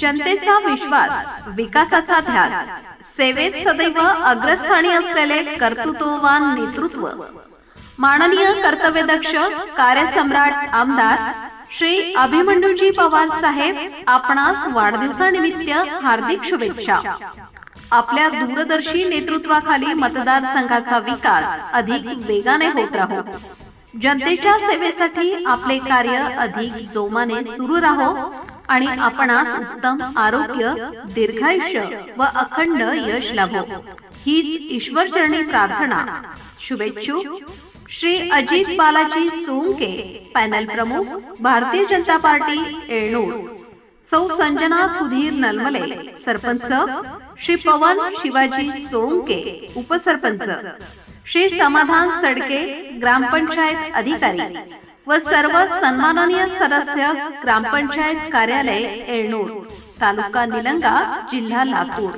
जनतेचा विश्वास, विकासाचा ध्यास, सेवेत सदैव अग्रस्थानी असलेले कर्तृत्ववान नेतृत्व, माननीय कर्तव्यदक्ष कार्यसम्राट आमदार श्री अभिमन्यूजी पवार साहेब, आपणास वाढदिवसानिमित्त हार्दिक शुभेच्छा। आपल्या दूरदर्शी नेतृत्वाखाली मतदारसंघाचा विकास अधिक वेगाने होत राहो, जनतेच्या सेवेसाठी आपले कार्य अधिक जोमाने सुरू राहो आणि आपणास उत्तम आरोग्य, दीर्घायुष्य व अखंड यश लाभो, हीच ईश्वरचरणी प्रार्थना। शुभेच्छुक श्री अजित बालाजी सोंके, पॅनल प्रमुख, भारतीय जनता पार्टी येळनूर। सौ संजना सुधीर नलमले, सरपंच, श्री पवन शिवाजी सोळंके, उपसरपंच, श्री समाधान सडके, ग्रामपंचायत अधिकारी व सर्व सन्माननीय सदस्य, ग्रामपंचायत कार्यालय येळनूर, तालुका निलंगा, जिल्हा लातूर।